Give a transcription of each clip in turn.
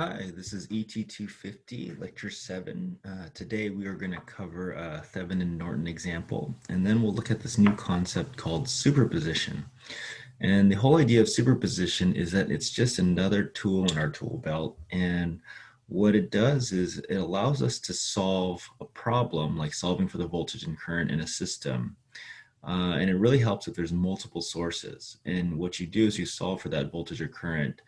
Hi, this is ET250, Lecture 7. Today we are going to cover a Theven and Norton example, and then we'll look at this new concept called superposition. And the whole idea of superposition is that it's just another tool in our tool belt, and what it does is it allows us to solve a problem, like solving for the voltage and current in a system. And it really helps if there's multiple sources. And what you do is you solve for that voltage or current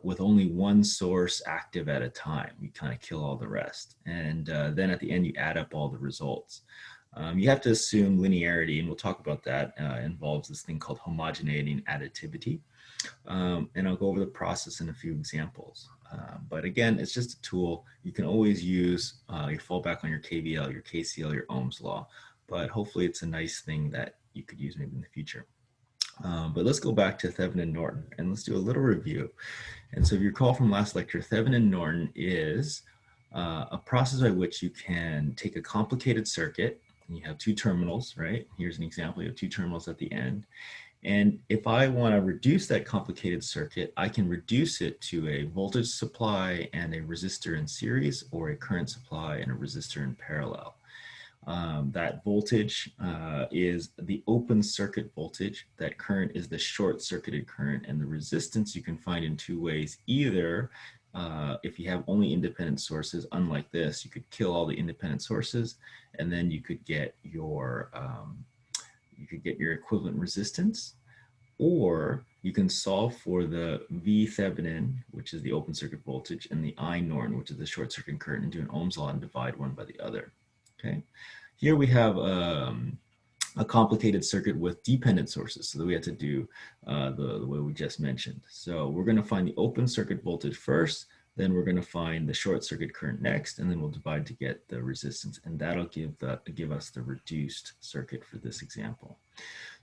with only one source active at a time. You kind of kill all the rest. And then at the end, you add up all the results. You have to assume linearity, and we'll talk about that. Involves this thing called homogeneity and additivity. And I'll go over the process in a few examples. But again, it's just a tool. You can always use your fallback on your KVL, your KCL, your Ohm's Law. But hopefully it's a nice thing that you could use maybe in the future. But let's go back to Theven and Norton, and let's do a little review. And so if you recall from last lecture, Theven and Norton is a process by which you can take a complicated circuit, and you have two terminals, right? Here's an example, you have two terminals at the end. And if I want to reduce that complicated circuit, I can reduce it to a voltage supply and a resistor in series, or a current supply and a resistor in parallel. That voltage is the open circuit voltage. That current is the short circuited current, and the resistance you can find in two ways. Either if you have only independent sources, unlike this, you could kill all the independent sources, and then you could get your equivalent resistance, or you can solve for the V Thevenin, which is the open circuit voltage, and the I Norton, which is the short circuit current, and do an Ohm's law and divide one by the other. Okay. Here we have a complicated circuit with dependent sources, so that we had to do the way we just mentioned. So we're going to find the open circuit voltage first, then we're going to find the short circuit current next, and then we'll divide to get the resistance, and that'll give us the reduced circuit for this example.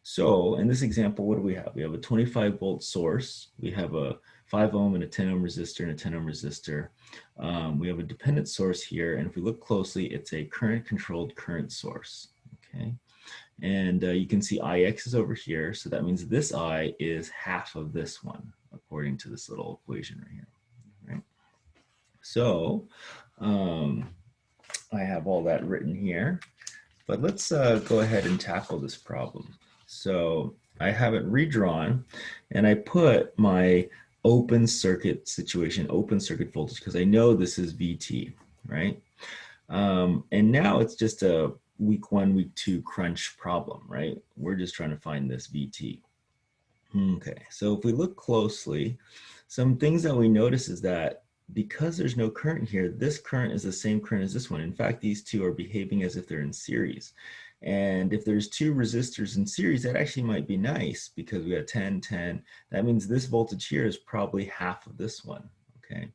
So in this example, what do we have? We have a 25 volt source. We have a 5 ohm and a 10 ohm resistor and a 10 ohm resistor. We have a dependent source here, and if we look closely, it's a current controlled current source, okay? And you can see Ix is over here, so that means this I is half of this one, according to this little equation right here, right? So I have all that written here, but let's go ahead and tackle this problem. So I have it redrawn, and I put my open circuit situation, open circuit voltage, because I know this is VT, right? And now it's just a week 1, week 2 crunch problem, right? We're just trying to find this VT. Okay, so if we look closely, some things that we notice is that because there's no current here, this current is the same current as this one. In fact, these two are behaving as if they're in series. And if there's two resistors in series, that actually might be nice because we got 10, 10. That means this voltage here is probably half of this one, okay?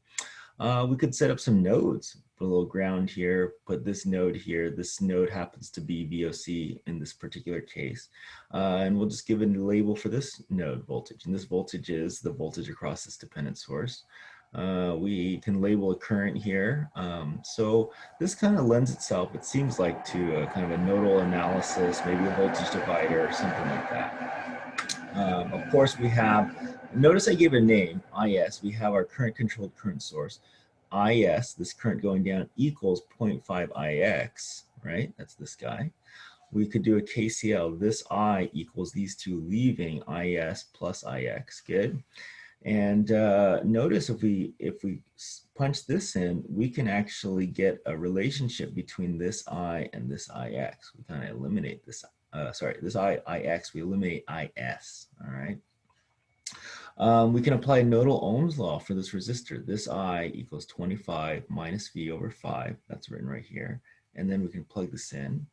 We could set up some nodes, put a little ground here, put this node here. This node happens to be VOC in this particular case. And we'll just give it a label for this node voltage. And this voltage is the voltage across this dependent source. We can label a current here. So this kind of lends itself, it seems like, to a kind of a nodal analysis, maybe a voltage divider or something like that. Of course, we have, notice I gave it a name, IS. We have our current controlled current source. IS, this current going down, equals 0.5 IX, right? That's this guy. We could do a KCL. This I equals these two leaving IS plus IX. Good. And notice if we punch this in, we can actually get a relationship between this I and this IX. We kind of eliminate this, this IX, we eliminate IS, all right? We can apply nodal Ohm's law for this resistor. This I equals 25 minus V over 5. That's written right here. And then we can plug this in.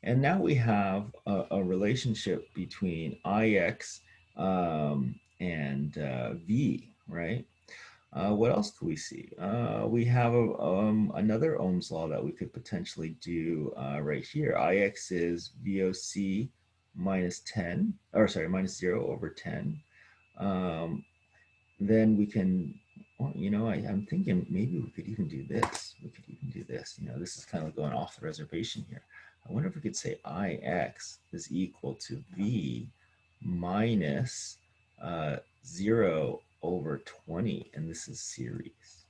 And now we have a relationship between Ix and V, right? What else could we see? We have another Ohm's law that we could potentially do right here. Ix is VOC minus 10, or sorry, minus 0 over 10. Then we can, well, you know, I'm thinking maybe we could even do this. We could even do this. You know, this is kind of going off the reservation here. I wonder if we could say Ix is equal to V minus 0 over 20, and this is series.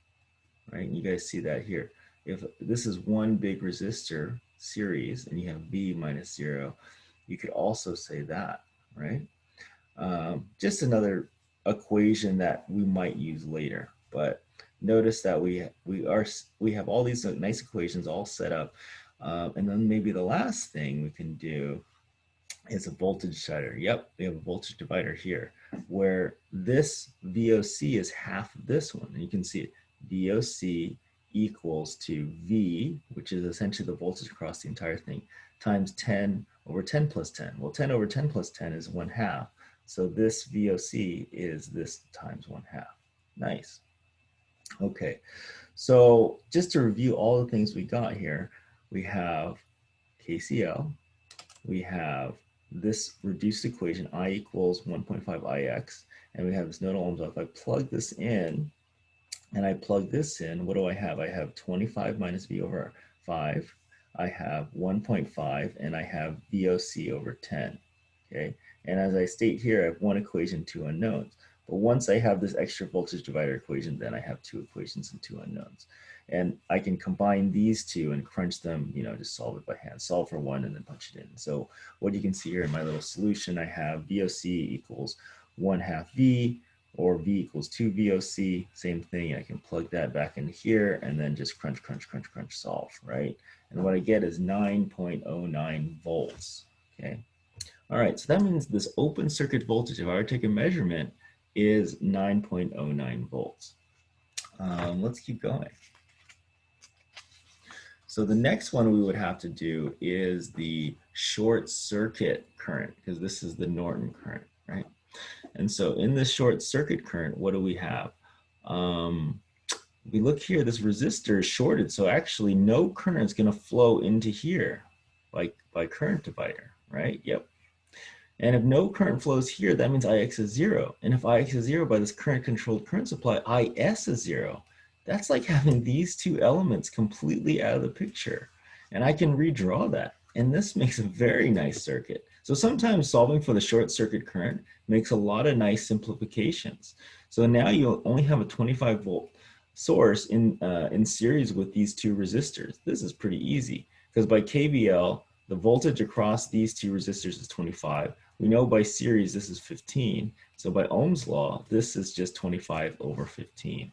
right? And you guys see that here. If this is one big resistor series and you have V minus 0, you could also say that, right? Just another equation that we might use later, but notice that we have all these nice equations all set up, and then maybe the last thing we can do is a voltage divider. Yep, we have a voltage divider here, where this VOC is half of this one, and you can see it. VOC equals to V, which is essentially the voltage across the entire thing, times 10 over 10 plus 10. Well, 10 over 10 plus 10 is 1/2. So this VOC is this times 1/2. Nice. Okay, so just to review all the things we got here, we have KCL, we have this reduced equation, I equals 1.5 IX, and we have this nodal Ohms law. If I plug this in, and I plug this in, what do I have? I have 25 minus V over 5, I have 1.5, and I have VOC over 10, okay? And as I state here, I have one equation, two unknowns. But once I have this extra voltage divider equation, then I have two equations and two unknowns. And I can combine these two and crunch them, you know, just solve it by hand, solve for one and then punch it in. So what you can see here in my little solution, I have VOC equals 1/2 V, or V equals 2 VOC, same thing. I can plug that back in here and then just crunch, crunch, crunch, crunch, solve, right? And what I get is 9.09 volts, okay? All right, so that means this open circuit voltage, if I were to take a measurement, is 9.09 volts. Let's keep going. So the next one we would have to do is the short circuit current, because this is the Norton current, right? And so in this short circuit current, what do we have? We look here, this resistor is shorted, so actually no current is going to flow into here, like by current divider, right? Yep. And if no current flows here, that means Ix is 0. And if Ix is 0 by this current controlled current supply, Is is 0. That's like having these two elements completely out of the picture. And I can redraw that. And this makes a very nice circuit. So sometimes solving for the short circuit current makes a lot of nice simplifications. So now you only have a 25 volt source in series with these two resistors. This is pretty easy because by KVL, the voltage across these two resistors is 25. We know by series this is 15. So by Ohm's law, this is just 25 over 15.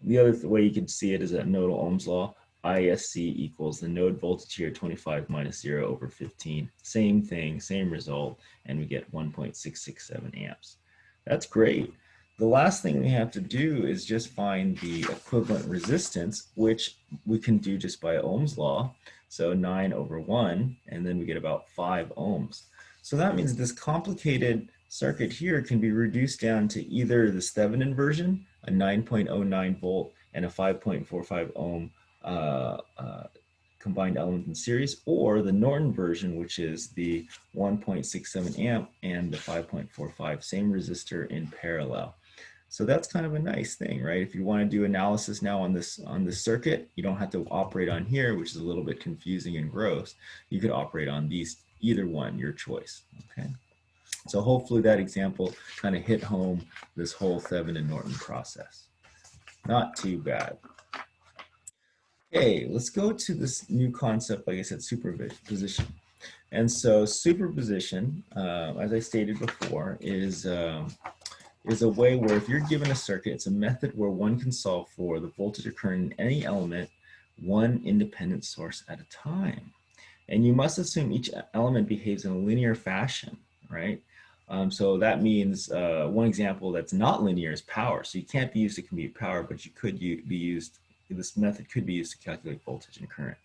The other way you can see it is that nodal Ohm's law. ISC equals the node voltage here, 25 minus 0 over 15. Same thing, same result, and we get 1.667 amps. That's great. The last thing we have to do is just find the equivalent resistance, which we can do just by Ohm's law. So 9 over 1, and then we get about 5 ohms. So that means this complicated circuit here can be reduced down to either this Thevenin version, a 9.09 volt and a 5.45 ohm combined element in series, or the Norton version, which is the 1.67 amp and the 5.45, same resistor in parallel. So that's kind of a nice thing, right? If you want to do analysis now on this circuit, you don't have to operate on here, which is a little bit confusing and gross. You could operate on these, either one, your choice, okay? So hopefully that example kind of hit home this whole Thevenin and Norton process. Not too bad. Okay, let's go to this new concept, like I said, superposition. And so superposition, as I stated before, is a way where if you're given a circuit, it's a method where one can solve for the voltage occurring in any element, one independent source at a time. And you must assume each element behaves in a linear fashion, right? So that means one example that's not linear is power. So you can't be used to compute power, but you could be used, this method could be used to calculate voltage and current.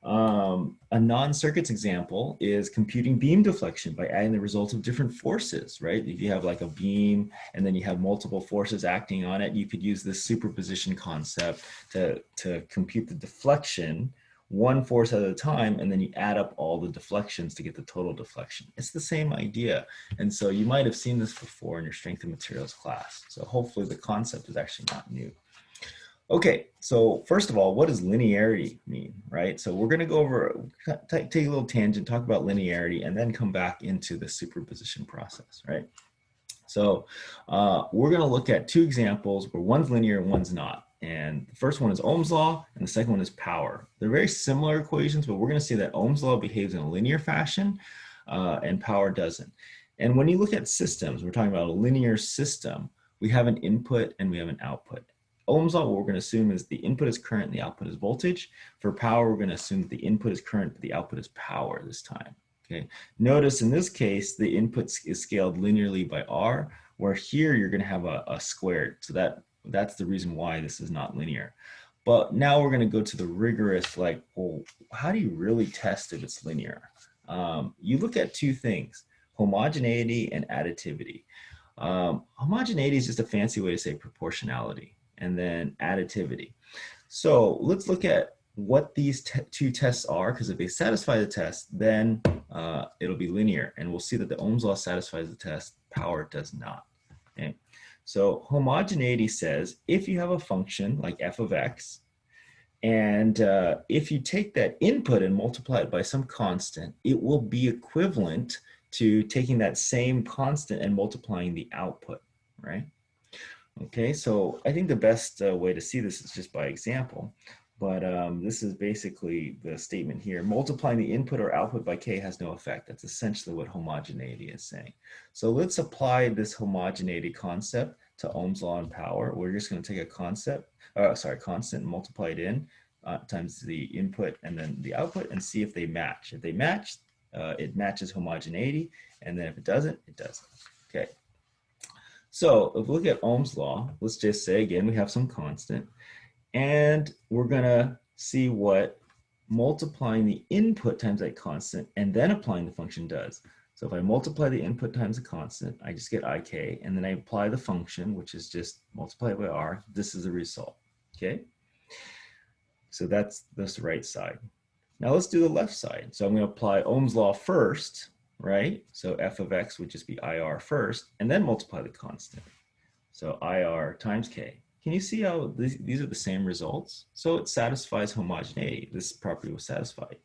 A non-circuits example is computing beam deflection by adding the result of different forces, right? If you have like a beam and then you have multiple forces acting on it, you could use this superposition concept to compute the deflection one force at a time, and then you add up all the deflections to get the total deflection. It's the same idea. And so you might have seen this before in your strength and materials class. So hopefully the concept is actually not new. Okay, so first of all, what does linearity mean, right? So we're gonna go over, take a little tangent, talk about linearity, and then come back into the superposition process, right? So we're gonna look at two examples where one's linear and one's not. And the first one is Ohm's law, and the second one is power. They're very similar equations, but we're going to see that Ohm's law behaves in a linear fashion, and power doesn't. And when you look at systems, we're talking about a linear system. We have an input and we have an output. Ohm's law, what we're going to assume is the input is current and the output is voltage. For power, we're going to assume that the input is current, but the output is power this time. Okay. Notice in this case, the input is scaled linearly by R, where here you're going to have a squared. So that's the reason why this is not linear. But now we're going to go to the rigorous, like, well, how do you really test if it's linear? You look at two things, homogeneity and additivity. Homogeneity is just a fancy way to say proportionality, and then additivity. So let's look at what these two tests are, because if they satisfy the test, then it'll be linear, and we'll see that the Ohm's law satisfies the test, power does not. Okay. So homogeneity says if you have a function like f of x, and if you take that input and multiply it by some constant, it will be equivalent to taking that same constant and multiplying the output, right? Okay, so I think the best way to see this is just by example, but this is basically the statement here. Multiplying the input or output by k has no effect. That's essentially what homogeneity is saying. So let's apply this homogeneity concept to Ohm's law and power. We're just going to take a constant and multiply it in times the input and then the output and see if they match. If they match, it matches homogeneity, and then if it doesn't, it doesn't. Okay. So if we look at Ohm's law, let's just say again, we have some constant, and we're gonna see what multiplying the input times that constant and then applying the function does. So if I multiply the input times the constant, I just get ik, and then I apply the function, which is just multiplied by r. This is the result, okay? So that's the right side. Now let's do the left side. So I'm gonna apply Ohm's law first, right? So f of x would just be IR first, and then multiply the constant. So IR times k. Can you see how these are the same results? So it satisfies homogeneity. This property was satisfied.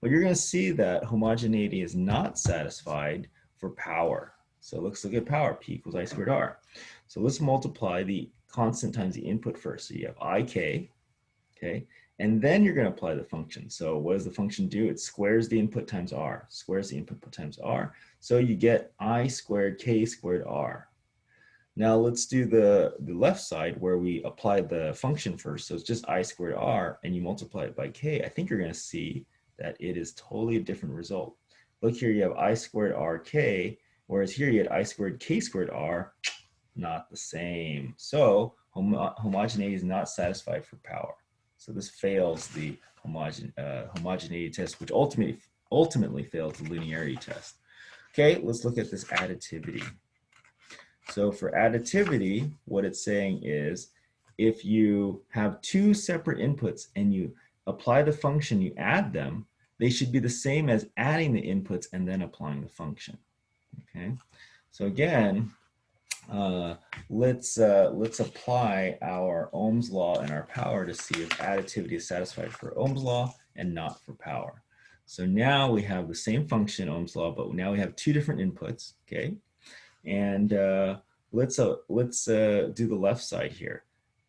But you're going to see that homogeneity is not satisfied for power. So let's look at power. P equals I squared R. So let's multiply the constant times the input first. So you have IK, okay? And then you're going to apply the function. So what does the function do? It squares the input times R, squares the input times R. So you get I squared K squared R. Now let's do the left side where we apply the function first. So it's just I squared R and you multiply it by K. I think you're going to see that it is totally a different result. Look here, you have I squared RK, whereas here you had I squared K squared R, not the same. So homogeneity is not satisfied for power. So this fails the homogeneity test, which ultimately fails the linearity test. Okay, let's look at this additivity. So for additivity, what it's saying is if you have two separate inputs and you apply the function, you add them, they should be the same as adding the inputs and then applying the function. Okay, so again, let's apply our Ohm's law and our power to see if additivity is satisfied for Ohm's law and not for power. So now we have the same function, Ohm's law, but now we have two different inputs. Okay, and let's do the left side here.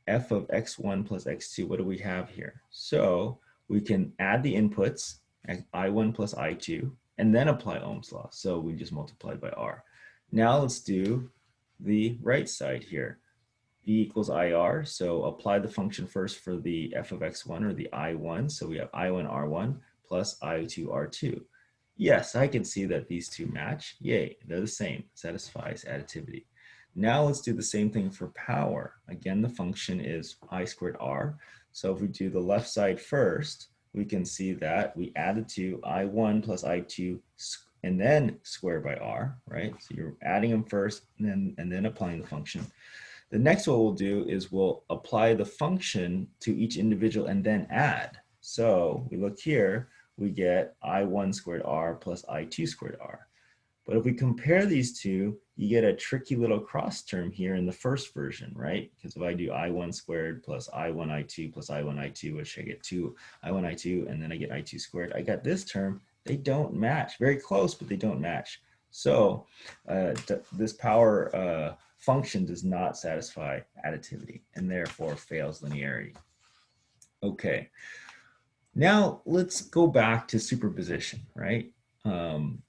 F of x1 plus x2. What do we have here? So we can add the inputs, I1 plus I2, and then apply Ohm's law. So we just multiplied by R. Now let's do the right side here. V equals IR. So apply the function first for the f of x1 or the I1. So we have I1 R1 plus I2 R2. Yes, I can see that these two match. Yay, they're the same. Satisfies additivity. Now let's do the same thing for power. Again, the function is I squared R. So if we do the left side first, we can see that we added to I1 plus I2 and then square by R, right? So you're adding them first and then applying the function. The next what we'll do is we'll apply the function to each individual and then add. So we look here, we get I1 squared R plus I2 squared R. But if we compare these two, you get a tricky little cross term here in the first version, right? Because if I do I1 squared plus I1 I2 plus I1 I2, which I get 2 I1 I2, and then I get I2 squared, I got this term. They don't match. Very close, but they don't match. So this power function does not satisfy additivity and therefore fails linearity. Okay, now let's go back to superposition, right?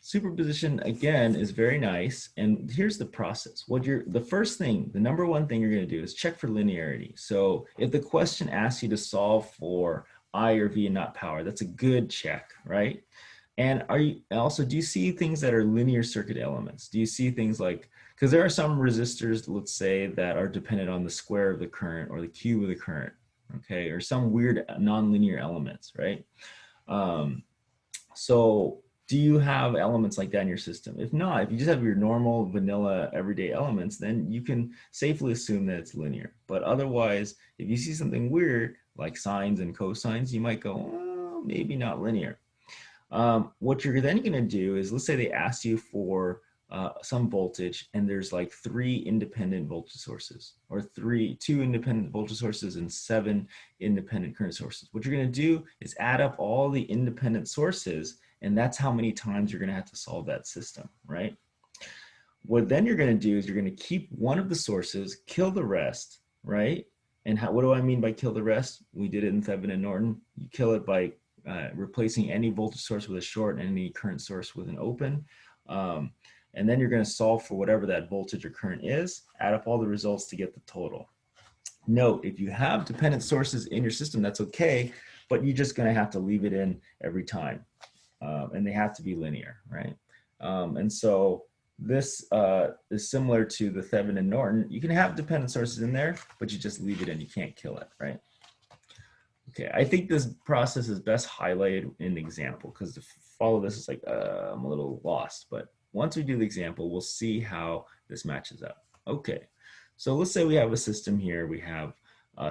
Superposition again is very nice, and here's the process. The first thing, the number one thing you're going to do is check for linearity. So if the question asks you to solve for I or V and not power, that's a good check, right? And do you see things that are linear circuit elements? Do you see things like, because there are some resistors, let's say, that are dependent on the square of the current or the cube of the current, okay, or some weird nonlinear elements, right? So do you have elements like that in your system? If not, if you just have your normal vanilla everyday elements, then you can safely assume that it's linear. But otherwise, if you see something weird like sines and cosines, you might go, oh, maybe not linear. What you're then going to do is, let's say they ask you for some voltage and there's like 3 independent voltage sources, or 2 independent voltage sources and 7 independent current sources. What you're going to do is add up all the independent sources, and that's how many times you're going to have to solve that system, right? What then you're going to do is you're going to keep one of the sources, kill the rest, right? And what do I mean by kill the rest? We did it in Thev and Norton. You kill it by replacing any voltage source with a short and any current source with an open. And then you're going to solve for whatever that voltage or current is, add up all the results to get the total. Note, if you have dependent sources in your system, that's okay, but you're just going to have to leave it in every time. And they have to be linear, right? And so this is similar to the Thev and Norton. You can have dependent sources in there, but you just leave it in. You can't kill it, right? Okay, I think this process is best highlighted in the example, because to follow this is like, I'm a little lost, but once we do the example, we'll see how this matches up. Okay, so let's say we have a system here. We have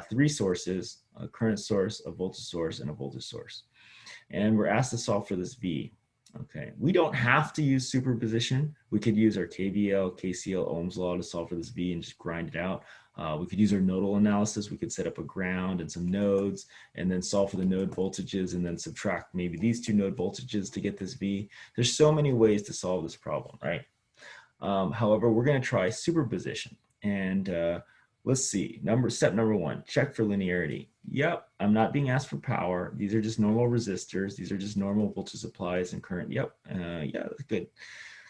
3 sources, a current source, a voltage source, and a voltage source. And we're asked to solve for this V. Okay, we don't have to use superposition. We could use our KVL, KCL, Ohms Law to solve for this V and just grind it out. We could use our nodal analysis. We could set up a ground and some nodes and then solve for the node voltages and then subtract maybe these 2 node voltages to get this V. There's so many ways to solve this problem, right? However, we're going to try superposition. And let's see, step number 1, check for linearity. Yep, I'm not being asked for power. These are just normal resistors. These are just normal voltage supplies and current. Yep, yeah, that's good.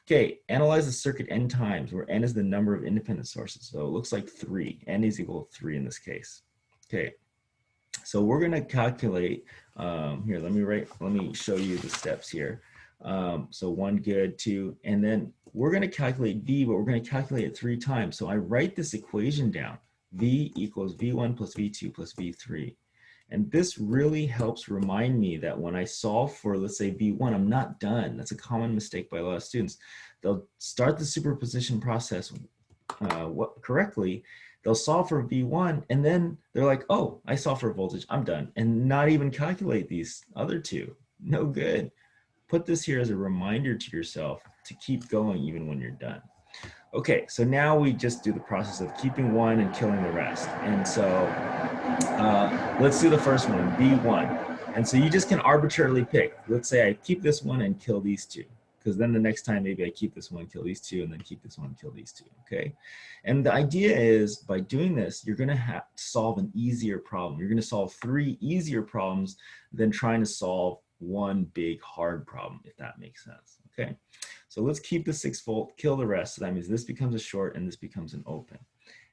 Okay, analyze the circuit n times, where n is the number of independent sources. So it looks like 3. N is equal to 3 in this case. Okay, so we're going to calculate. Here, let me show you the steps here. So 1, good, 2, and then we're going to calculate V, but we're going to calculate it 3 times. So I write this equation down. V equals V1 plus V2 plus V3. And this really helps remind me that when I solve for, let's say, V1, I'm not done. That's a common mistake by a lot of students. They'll start the superposition process correctly. They'll solve for V1, and then they're like, oh, I solved for voltage, I'm done. And not even calculate these other 2. No good. Put this here as a reminder to yourself to keep going even when you're done. Okay, so now we just do the process of keeping 1 and killing the rest. And so let's do the first one, V1. And so you just can arbitrarily pick. Let's say I keep this one and kill these 2. Because then the next time maybe I keep this one, kill these 2, and then keep this one, kill these 2, okay? And the idea is, by doing this, you're gonna have to solve an easier problem. You're gonna solve 3 easier problems than trying to solve 1 big hard problem, if that makes sense, okay? So let's keep the 6 volt, kill the rest. So that means this becomes a short and this becomes an open.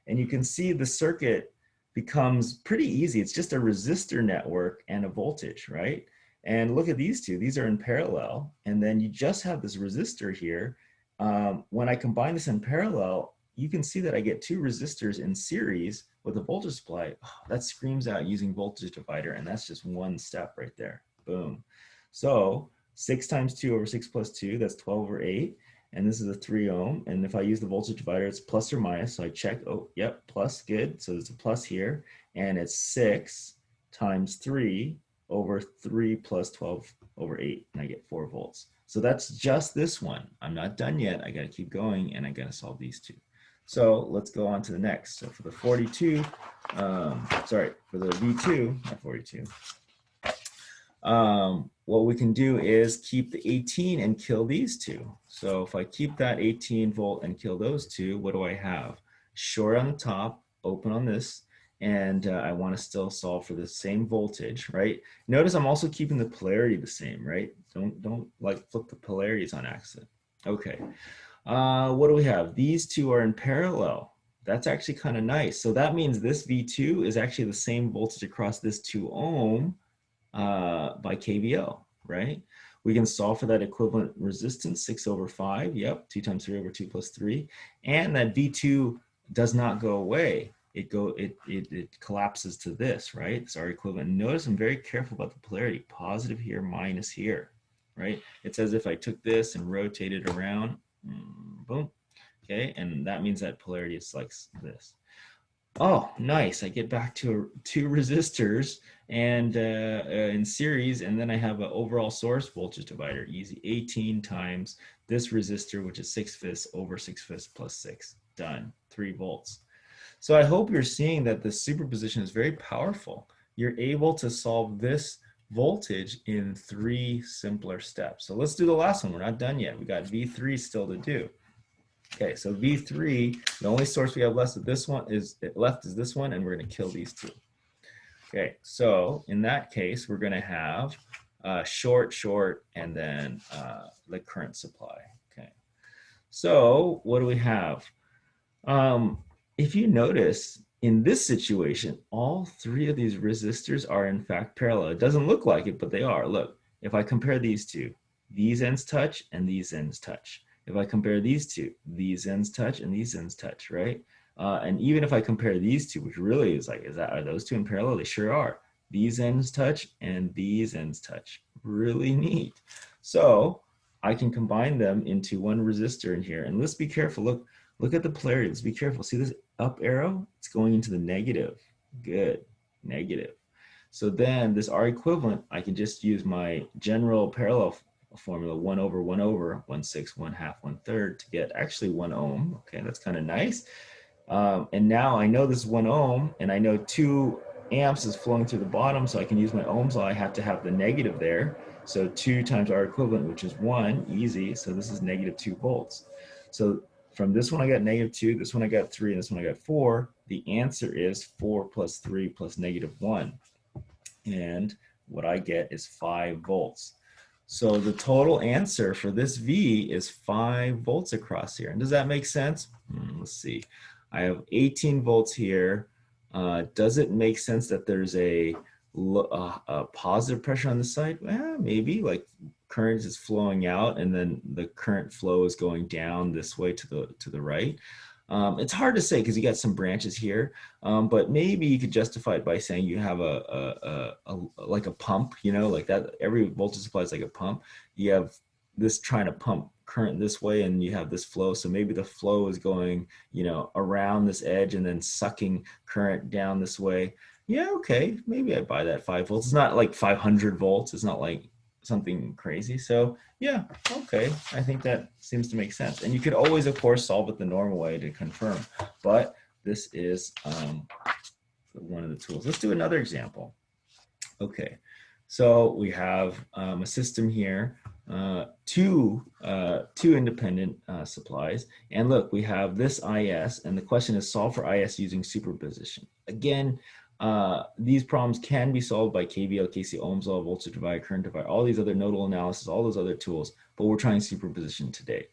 And you can see the circuit becomes pretty easy. It's just a resistor network and a voltage, right? And look at these 2. These are in parallel. And then you just have this resistor here. When I combine this in parallel, you can see that I get 2 resistors in series with a voltage supply. Oh, that screams out using voltage divider. And that's just 1 step right there. Boom. So 6 times 2 over 6 plus 2, that's 12 over 8. And this is a 3 ohm. And if I use the voltage divider, it's plus or minus. So I check, oh, yep, plus, good. So there's a plus here. And it's 6 times 3 over 3 plus 12 over 8. And I get 4 volts. So that's just this one. I'm not done yet. I got to keep going, and I got to solve these 2. So let's go on to the next. So for the 42, for the V2, not 42, what we can do is keep the 18 and kill these 2. So if I keep that 18 volt and kill those 2, what do I have? short on the top, open on this, and I want to still solve for the same voltage, right? Notice I'm also keeping the polarity the same, right? Don't like flip the polarities on accident. Okay, what do we have? These two are in parallel. That's actually kind of nice. So that means this V2 is actually the same voltage across this 2 ohm by KVL, right? We can solve for that equivalent resistance, 6/5. Yep, 2 times 3 over 2 plus 3. And that V2 does not go away. It collapses to this, right? It's our equivalent. Notice I'm very careful about the polarity. Positive here, minus here, right? It's as if I took this and rotated around. Boom. Okay, and that means that polarity is like this. Oh, nice. I get back to two resistors and in series, and then I have an overall source voltage divider. Easy. 18 times this resistor, which is 6/5 over 6/5 plus 6. Done. 3 volts. So I hope you're seeing that the superposition is very powerful. You're able to solve this voltage in 3 simpler steps. So let's do the last one. We're not done yet. We got V3 still to do. Okay, so V3, the only source we have left is this one, this one, and we're going to kill these two. Okay, so in that case, we're going to have short, and then the current supply. Okay, so what do we have? If you notice, in this situation, all 3 of these resistors are in fact parallel. It doesn't look like it, but they are. Look, if I compare these two, these ends touch and these ends touch. If I compare these two, these ends touch and these ends touch, right? And even if I compare these two, which really is like, are those two in parallel? They sure are. These ends touch and these ends touch. Really neat. So I can combine them into one resistor in here. And let's be careful. Look at the polarity. Let's be careful. See this up arrow? It's going into the negative. Good. Negative. So then this R equivalent, I can just use my general parallel formula, 1/1/1/1/6, 1/2, 1/3 to get actually 1 ohm. Okay, that's kind of nice. And now I know this is 1 ohm, and I know 2 amps is flowing through the bottom, so I can use my Ohm's law. I have to have the negative there. So 2 times R equivalent, which is 1, easy. So this is -2 volts. So from this one I got -2, this one I got 3, and this one I got 4. The answer is 4 plus 3 plus -1. And what I get is 5 volts. So the total answer for this V is 5 volts across here. And does that make sense? Let's see. I have 18 volts here. Does it make sense that there's a positive pressure on this side? Maybe, like current is flowing out and then the current flow is going down this way to the right. It's hard to say because you got some branches here, but maybe you could justify it by saying you have like a pump, you know, like that. Every voltage supply is like a pump. You have this trying to pump current this way, and you have this flow. So maybe the flow is going, you know, around this edge and then sucking current down this way. Yeah, okay, maybe I buy that 5 volts. It's not like 500 volts. It's not like something crazy. So yeah, okay, I think that seems to make sense. And you could always, of course, solve it the normal way to confirm, but this is one of the tools. Let's do another example. Okay, so we have a system here, two independent supplies, and look, we have this IS, and the question is solve for IS using superposition. Again, these problems can be solved by KVL, KC, Ohm's law, voltage divider, current divider, all these other nodal analysis, all those other tools, but we're trying superposition today.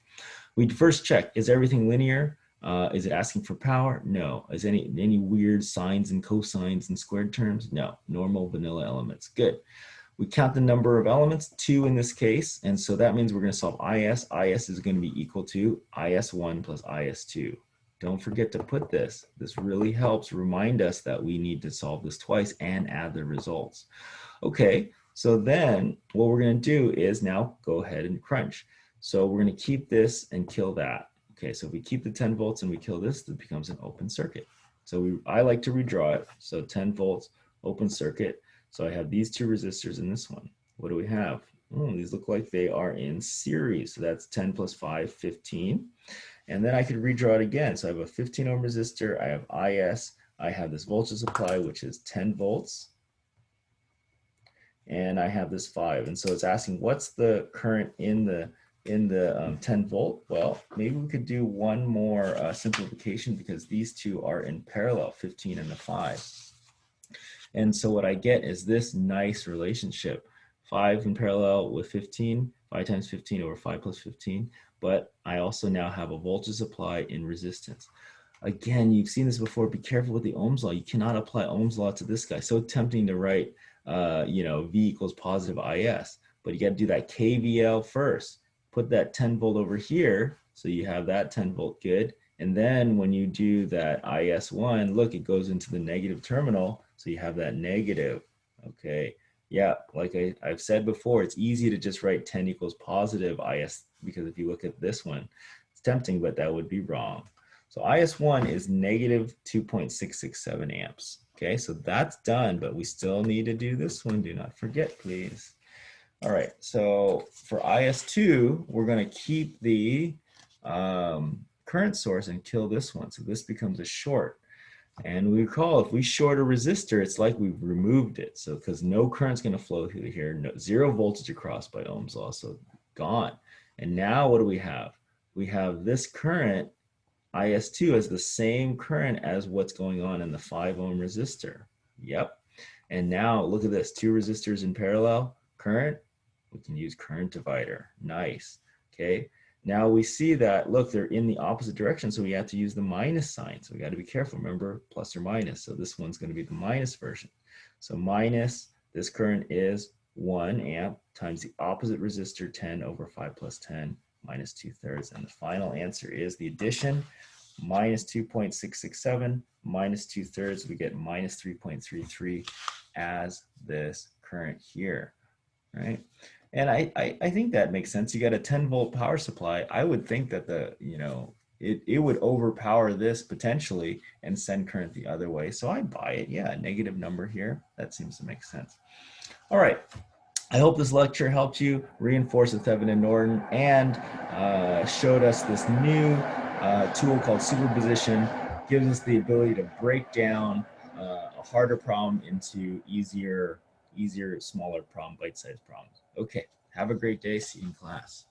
We first check, is everything linear? Is it asking for power? No. Is any weird sines and cosines and squared terms? No. Normal vanilla elements. Good. We count the number of elements, 2 in this case, and so that means we're going to solve IS. IS is going to be equal to IS1 plus IS2. Don't forget to put this. This really helps remind us that we need to solve this twice and add the results. Okay, so then what we're going to do is now go ahead and crunch. So we're going to keep this and kill that. Okay, so if we keep the 10 volts and we kill this, it becomes an open circuit. So I like to redraw it. So 10 volts, open circuit. So I have these 2 resistors in this one. What do we have? These look like they are in series. So that's 10 plus 5, 15. And then I could redraw it again. So I have a 15 ohm resistor, I have IS, I have this voltage supply, which is 10 volts, and I have this 5. And so it's asking what's the current in the in the 10 volt? Well, maybe we could do one more simplification because these two are in parallel, 15 and the 5. And so what I get is this nice relationship, 5 in parallel with 15, 5 times 15 over 5 plus 15. But I also now have a voltage supply in resistance. Again, you've seen this before. Be careful with the Ohm's law. You cannot apply Ohm's law to this guy. So tempting to write, V equals positive IS, but you got to do that KVL first. Put that 10 volt over here, so you have that 10 volt good. And then when you do that IS1, look, it goes into the negative terminal, so you have that negative. Okay, yeah, like I've said before, it's easy to just write 10 equals positive IS, because if you look at this one, it's tempting, but that would be wrong. So IS1 is negative 2.667 amps. Okay, so that's done, but we still need to do this one. Do not forget, please. All right, so for IS2, we're going to keep the current source and kill this one. So this becomes a short. And we recall, if we short a resistor, it's like we've removed it. So because no current's going to flow through here, no, zero voltage across by Ohm's law, so gone. And now what do we have? We have this current IS2 as the same current as what's going on in the 5 ohm resistor. Yep. And now look at this, 2 resistors in parallel, current, we can use current divider. Nice. Okay. Now we see that, look, they're in the opposite direction, so we have to use the minus sign. So we got to be careful, remember, plus or minus. So this one's going to be the minus version. So minus, this current is 1 amp times the opposite resistor, 10 over 5 plus 10 minus 2/3. And the final answer is the addition, minus 2.667 minus 2/3. We get minus 3.33 as this current here, right? And I think that makes sense. You got a 10 volt power supply. I would think that it would overpower this potentially and send current the other way. So I buy it. Yeah, a negative number here. That seems to make sense. All right. I hope this lecture helped you reinforce the Thev and Norton and showed us this new tool called Superposition. Gives us the ability to break down a harder problem into easier, smaller problem, bite-sized problems. Okay, have a great day. See you in class.